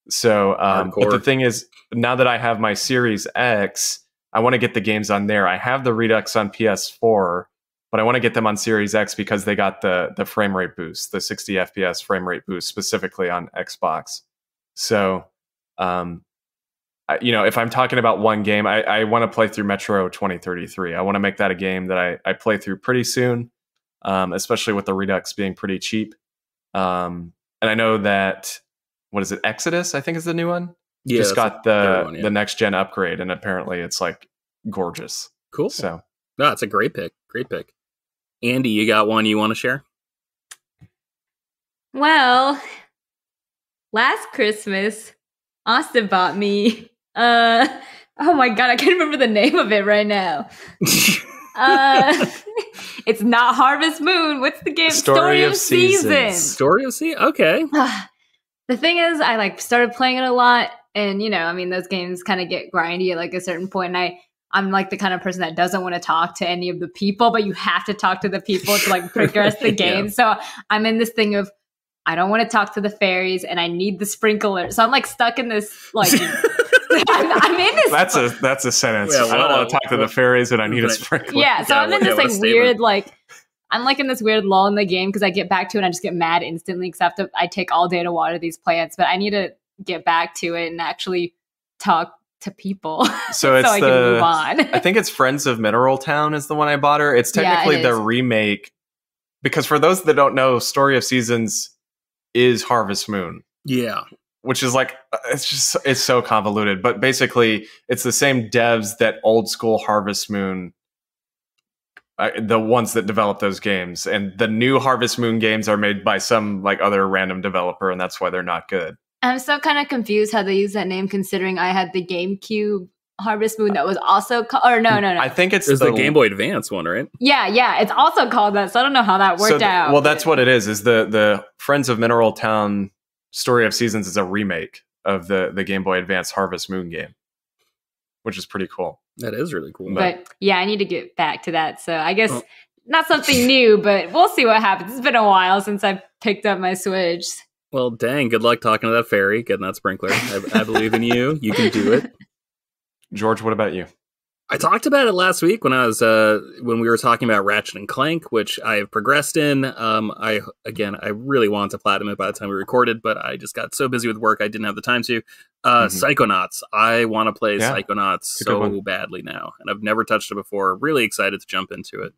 So, but the thing is, now that I have my Series X, I want to get the games on there. I have the Redux on PS4, but I want to get them on Series X because they got the frame rate boost, the 60 FPS frame rate boost specifically on Xbox. So, if I'm talking about one game, I want to play through Metro 2033. I want to make that a game that I play through pretty soon, especially with the Redux being pretty cheap. And I know that, what is it? Exodus, I think is the new one. Yeah, just got the next gen upgrade, and apparently it's like gorgeous. Cool. So no, it's a great pick. Great pick. Andy, you got one you want to share? Well, last Christmas, Austin bought me. Oh my god, I can't remember the name of it right now. It's not Harvest Moon. What's the game? Story of Seasons. Story of Seasons. Okay. The thing is, I like started playing it a lot, and those games kind of get grindy at like a certain point. And I'm like the kind of person that doesn't want to talk to any of the people, but you have to talk to the people to like progress the game. Yeah. So I'm in this thing of I don't want to talk to the fairies, and I need the sprinkler. So I'm like stuck in this like I'm in this. That's a sentence. Yeah, I don't want to talk to the fairies, and I need a sprinkler. Yeah, so I'm in this what a like statement. weird I'm like in this weird lull in the game because I get back to it and I just get mad instantly because I take all day to water these plants, but I need to get back to it and actually talk to people So it's I can move on. I think it's Friends of Mineral Town is the one I bought her. It's technically the remake, because for those that don't know, Story of Seasons is Harvest Moon. Yeah. Which is like, it's so convoluted, but basically it's the same devs that old school Harvest Moon, the ones that develop those games, and the new Harvest Moon games are made by some like other random developer, and that's why they're not good. I'm still kind of confused how they use that name, considering I had the GameCube Harvest Moon that was also no. I think it's the Game Boy Advance one, right? Yeah, it's also called that, so I don't know how that worked out. Well, that's what it is the Friends of Mineral Town Story of Seasons is a remake of the Game Boy Advance Harvest Moon game, which is pretty cool. That is really cool. But yeah, I need to get back to that. So I guess not something new, but we'll see what happens. It's been a while since I picked up my Switch. Well, dang, good luck talking to that fairy, getting that sprinkler. I believe in you. You can do it. George, what about you? I talked about it last week when when we were talking about Ratchet and Clank, which I have progressed in. I really wanted to platinum it by the time we recorded, but I just got so busy with work I didn't have the time to. Psychonauts. I want to play Psychonauts so badly now, and I've never touched it before. Really excited to jump into it.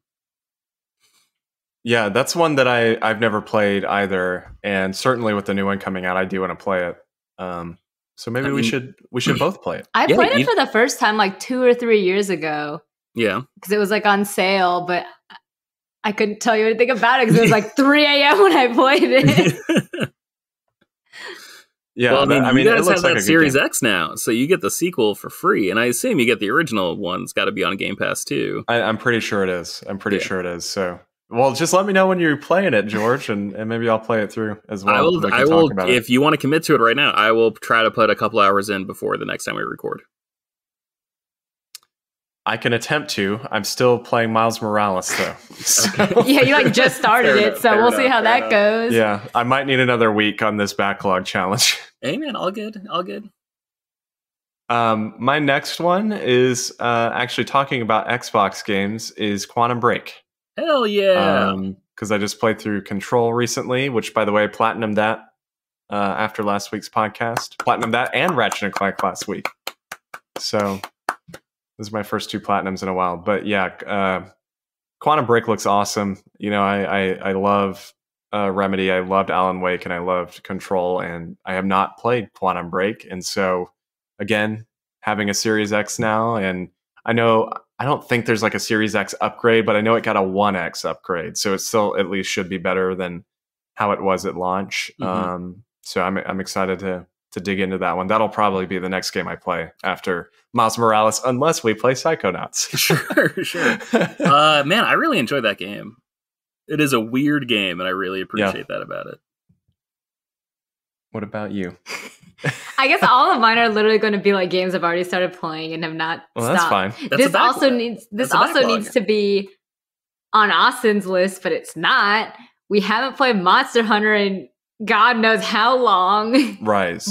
Yeah, that's one that I've never played either, and certainly with the new one coming out, I do want to play it. So maybe we should both play it. I played it for the first time like 2 or 3 years ago. Yeah, because it was like on sale, but I couldn't tell you anything about it because it was like 3 a.m. when I played it. Yeah, well, I mean, you guys have like that Series X now, so you get the sequel for free, and I assume you get the original one. It's got to be on Game Pass too. I'm pretty sure it is. Sure it is. So, well, just let me know when you're playing it, George, and maybe I'll play it through as well. I will. If you want to commit to it right now, I will try to put a couple hours in before the next time we record. I can attempt to. I'm still playing Miles Morales, though. So. Yeah, you like just started it, so we'll see how that goes. Yeah, I might need another week on this backlog challenge. Hey, man, all good. My next one is actually talking about Xbox games is Quantum Break. Hell yeah! Because I just played through Control recently, which, by the way, platinumed that after last week's podcast. Platinumed that and Ratchet and Clank last week. So those are my first 2 platinums in a while. But yeah, Quantum Break looks awesome. You know, I love Remedy. I loved Alan Wake, and I loved Control, and I have not played Quantum Break. And so, again, having a Series X now, and I don't think there's like a Series X upgrade, but I know it got a 1X upgrade, so it still at least should be better than how it was at launch. So I'm excited to dig into that one. That'll probably be the next game I play after Miles Morales, unless we play Psychonauts. Sure. Man, I really enjoyed that game. It is a weird game, and I really appreciate that about it. What about you? I guess all of mine are literally going to be like games I've already started playing and have not stopped. That's fine. This also needs to be on Austin's list, but it's not. We haven't played Monster Hunter in God knows how long. Rise.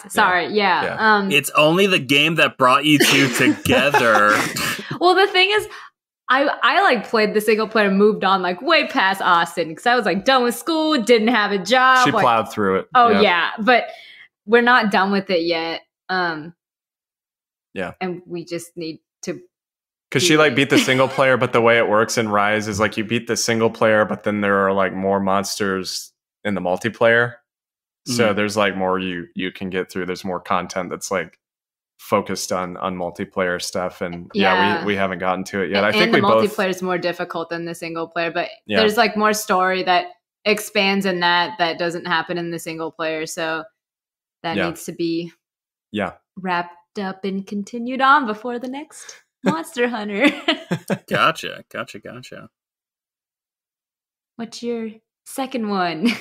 Sorry. Yeah. It's only the game that brought you two together. Well, the thing is, I like played the single player, moved on like way past Austin because I was like done with school, didn't have a job. She plowed through it. Oh yeah, but we're not done with it yet. Yeah, and we just need to. Because she like beat the single player, but the way it works in Rise is like you beat the single player, but then there are like more monsters in the multiplayer. So there's like more you can get through. There's more content that's like focused on multiplayer stuff, and we haven't gotten to it yet. I think the multiplayer is more difficult than the single player, but there's like more story that expands in that doesn't happen in the single player. So that needs to be wrapped up and continued on before the next Monster Hunter. Gotcha. What's your second one?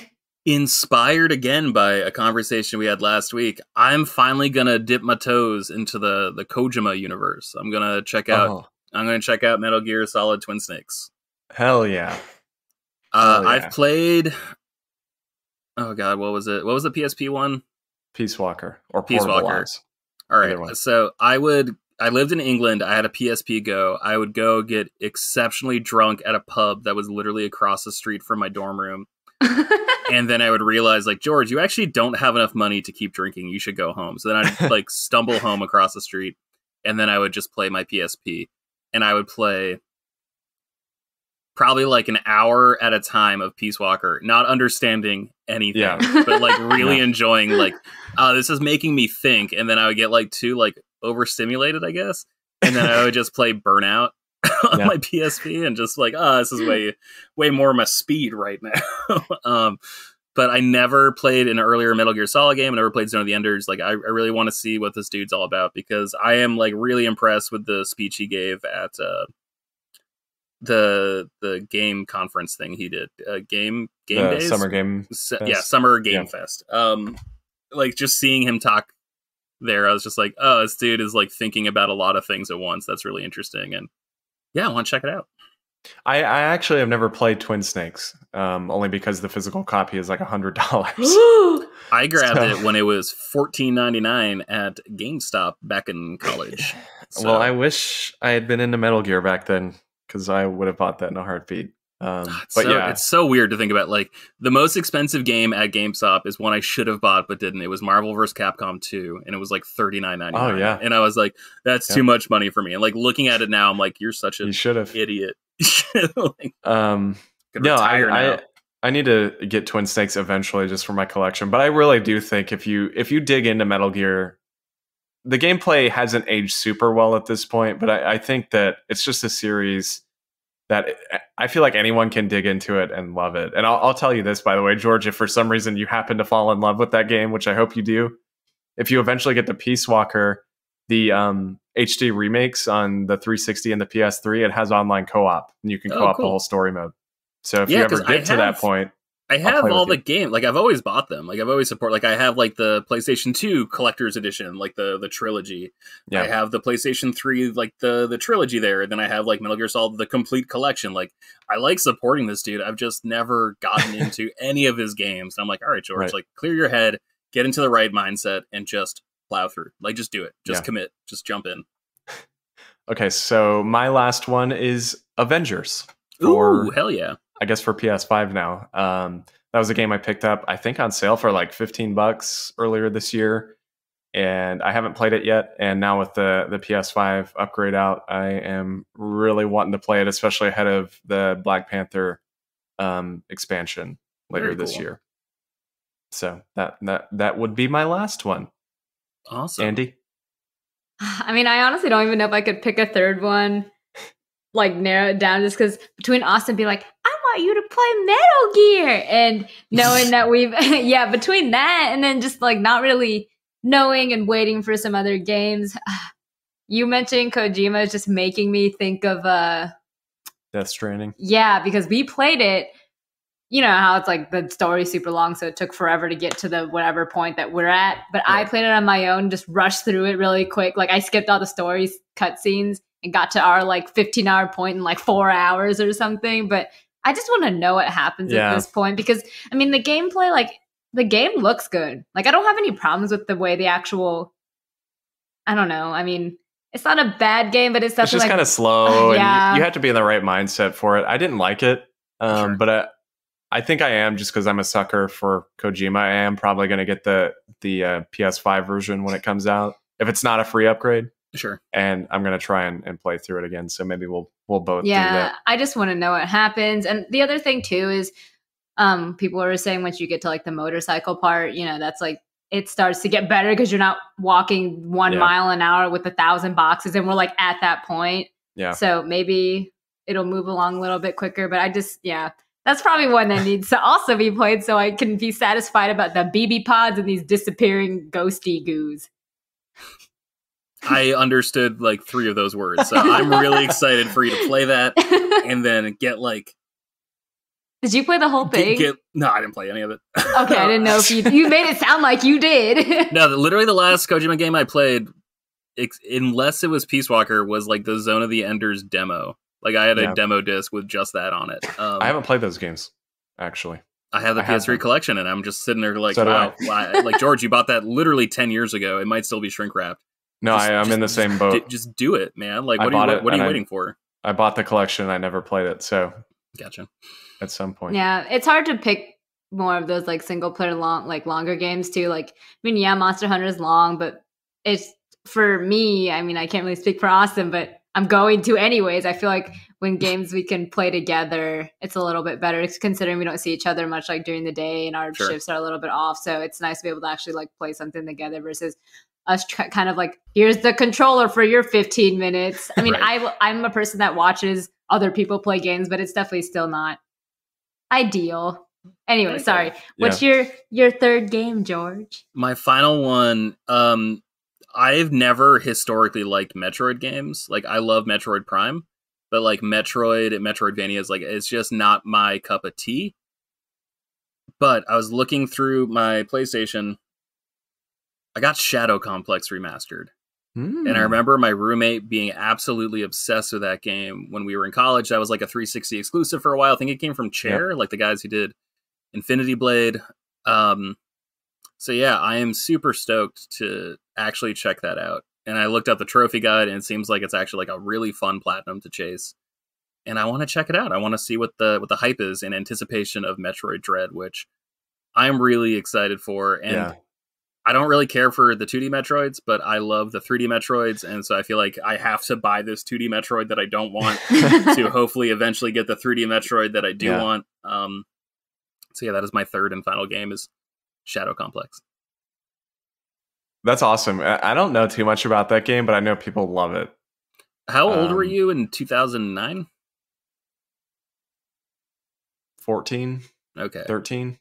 Inspired again by a conversation we had last week, I'm finally gonna dip my toes into the Kojima universe. I'm gonna check out Metal Gear Solid Twin Snakes. Hell yeah. I've played. Oh god, what was it? What was the PSP one? Peace Walker or Peace Walker. All Either one. right. So I lived in England. I had a PSP Go. I would go get exceptionally drunk at a pub that was literally across the street from my dorm room. And then I would realize, like, George, you actually don't have enough money to keep drinking. You should go home. So then I'd like stumble home across the street, and then I would just play my PSP, and I would play probably like an hour at a time of Peace Walker, not understanding anything, but like really enjoying, like, this is making me think. And then I would get like too like overstimulated, I guess. And then I would just play Burnout on my PSP and just like, this is way more my speed right now. But I never played an earlier Metal Gear Solid game. I never played Zone of the Enders. Like, I really want to see what this dude's all about, because I am like really impressed with the speech he gave at the game conference thing he did. Game days? Summer Game Fest. Summer Game Fest. Like, just seeing him talk there, I was just like, this dude is like thinking about a lot of things at once. That's really interesting. And yeah, I want to check it out. I actually have never played Twin Snakes, only because the physical copy is like $100. I grabbed it when it was $14.99 at GameStop back in college. So. Well, I wish I had been into Metal Gear back then, because I would have bought that in a heartbeat. It's so weird to think about. Like, the most expensive game at GameStop is one I should have bought but didn't. It was Marvel vs. Capcom 2, and it was like $39.99. Oh yeah, and I was like, that's too much money for me. And like, looking at it now, I'm like, you're such an idiot. Like, I need to get Twin Snakes eventually, just for my collection. But I really do think if you dig into Metal Gear, the gameplay hasn't aged super well at this point, but I think that it's just a series that I feel like anyone can dig into it and love it. And I'll tell you this, by the way, George, if for some reason you happen to fall in love with that game, which I hope you do, if you eventually get the Peace Walker, the HD remakes on the 360 and the PS3, it has online co-op, and you can co-op the whole story mode. So if you ever get to that point, I have all the games. Like, I've always bought them. Like, I've always supported. Like, I have like the PlayStation 2 collector's edition, like the trilogy. Yeah. I have the PlayStation 3, like the trilogy there. And then I have like Metal Gear Solid, the complete collection. Like, I like supporting this dude. I've just never gotten into any of his games. And I'm like, all right, George, like, clear your head, get into the right mindset, and just plow through. Like, just do it. Just commit. Just jump in. Okay, so my last one is Avengers. Ooh, hell yeah. I guess for PS5 now. That was a game I picked up, I think, on sale for like $15 earlier this year, and I haven't played it yet. And now with the PS5 upgrade out, I am really wanting to play it, especially ahead of the Black Panther expansion later this year. So that would be my last one. Awesome. Andie? I mean, I honestly don't even know if I could pick a third one, like narrow it down, just because between Austin being like, I want you to play Metal Gear, and knowing that we've, between that and then just like not really knowing and waiting for some other games. You mentioning Kojima is just making me think of Death Stranding. Yeah, because we played it. You know how it's like the story's super long, so it took forever to get to the whatever point that we're at. But I played it on my own, just rushed through it really quick. Like, I skipped all the stories, cutscenes, and got to our like 15-hour point in like 4 hours or something. But I just want to know what happens at this point, because I mean, the gameplay, like, the game looks good. Like, I don't have any problems with the way the actual, I don't know. I mean, it's not a bad game, but it's definitely just kind of slow, and you have to be in the right mindset for it. I didn't like it, but I think I am, just because I'm a sucker for Kojima. I am probably going to get the PS5 version when it comes out, if it's not a free upgrade. Sure. And I'm going to try and play through it again. So maybe we'll both do that. I just want to know what happens. And the other thing too is people were saying once you get to like the motorcycle part, you know, that's like, it starts to get better because you're not walking 1 mile an hour with 1,000 boxes. And we're like at that point. Yeah. So maybe it'll move along a little bit quicker. But I just, that's probably one that needs to also be played so I can be satisfied about the BB pods and these disappearing ghosty goos. I understood like 3 of those words. So I'm really excited for you to play that and then get like... Did you play the whole thing? No, I didn't play any of it. Okay, I didn't know if you made it sound like you did. No, literally the last Kojima game I played, unless it was Peace Walker, was like the Zone of the Enders demo. Like, I had a demo disc with just that on it. I haven't played those games, actually. I have the PS3 collection, and I'm just sitting there like, wow. Like, George, you bought that literally 10 years ago. It might still be shrink wrapped. No, I'm in the same boat. Just do it, man. Like, I what are you waiting for? I bought the collection. I never played it, so Gotcha. at some point. Yeah, it's hard to pick more of those like single player longer games too. Like, I mean, yeah, Monster Hunter is long, but it's for me. I mean, I can't really speak for Austin, but I'm going to anyways. I feel like when games we can play together, it's a little bit better considering we don't see each other much like during the day and our shifts are a little bit off. So it's nice to be able to actually like play something together versus us kind of like, here's the controller for your 15 minutes. I mean, right. I'm a person that watches other people play games, but it's definitely still not ideal. Anyway, sorry. What's your third game, George? My final one, I've never historically liked Metroid games. Like, I love Metroid Prime, but like Metroidvania is like, it's just not my cup of tea. But I was looking through my PlayStation. I got Shadow Complex Remastered. And I remember my roommate being absolutely obsessed with that game when we were in college. That was like a 360 exclusive for a while. I think it came from Chair, like the guys who did Infinity Blade. So yeah, I am super stoked to actually check that out. And I looked up the trophy guide, and it seems like it's actually like a really fun platinum to chase. And I want to check it out. I want to see what the hype is in anticipation of Metroid Dread, which I'm really excited for. And I don't really care for the 2D Metroids, but I love the 3D Metroids, and so I feel like I have to buy this 2D Metroid that I don't want to hopefully eventually get the 3D Metroid that I do want. So yeah, that is my third and final game, is Shadow Complex. That's awesome. I don't know too much about that game, but I know people love it. How old were you in 2009? 14. Okay. 13.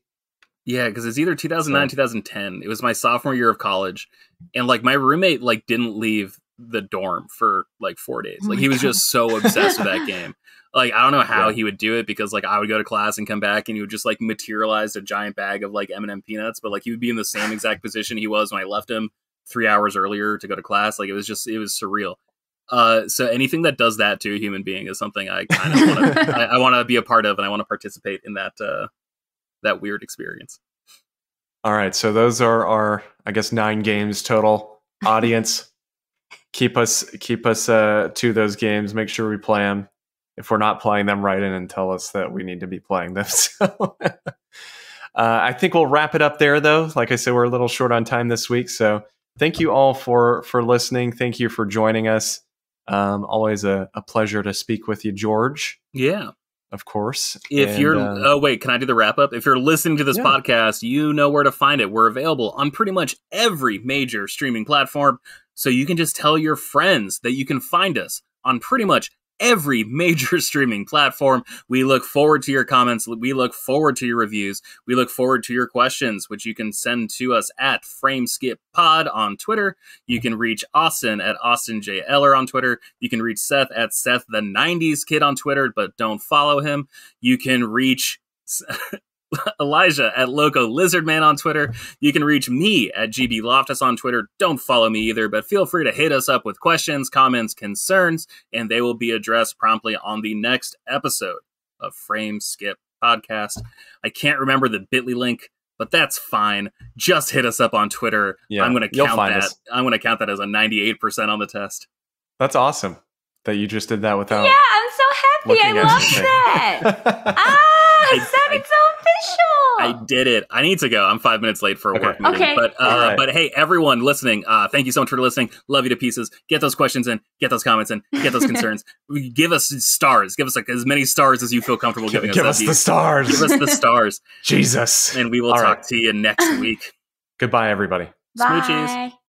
Yeah, because it's either 2009, 2010. It was my sophomore year of college. And like my roommate like didn't leave the dorm for like 4 days. Like he was just so obsessed with that game. Like I don't know how he would do it, because like I would go to class and come back and he would just like materialize a giant bag of like M&M peanuts, but like he would be in the same exact position he was when I left him 3 hours earlier to go to class. Like it was surreal. So anything that does that to a human being is something I kind of want to I want to be a part of, and I want to participate in that weird experience. All right, so those are our, I guess, 9 games total. Audience, keep us to those games. Make sure we play them. If we're not playing them, write in and tell us that we need to be playing them. So I think we'll wrap it up there, though. Like I said, we're a little short on time this week, so thank you all for listening. Thank you for joining us. Always a pleasure to speak with you, George. Yeah. Of course. If you're, wait, can I do the wrap up? If you're listening to this podcast, you know where to find it. We're available on pretty much every major streaming platform. So you can just tell your friends that you can find us on pretty much every major streaming platform. We look forward to your comments. We look forward to your reviews. We look forward to your questions, which you can send to us at frameskippod on Twitter. You can reach Austin at Austin J. Eller on Twitter. You can reach Seth at Seth the 90s Kid on Twitter, but don't follow him. You can reach Elijah at Loco Lizardman on Twitter. You can reach me at GB Loftus on Twitter. Don't follow me either, but feel free to hit us up with questions, comments, concerns, and they will be addressed promptly on the next episode of Frame Skip Podcast. I can't remember the bit.ly link, but that's fine. Just hit us up on Twitter. I'm going to count that. I'm going to count that as a 98% on the test. That's awesome that you just did that without. Yeah, I'm so happy. I love that. It sounded so official. I did it. I need to go. I'm 5 minutes late for a work meeting. Okay. But hey, everyone listening, thank you so much for listening. Love you to pieces. Get those questions in. Get those comments in. Get those concerns. Give us stars. Give us like as many stars as you feel comfortable giving us. Give us the stars. Give us the stars. Jesus. And we will talk to you next week. Goodbye, everybody. Bye. Smoochies.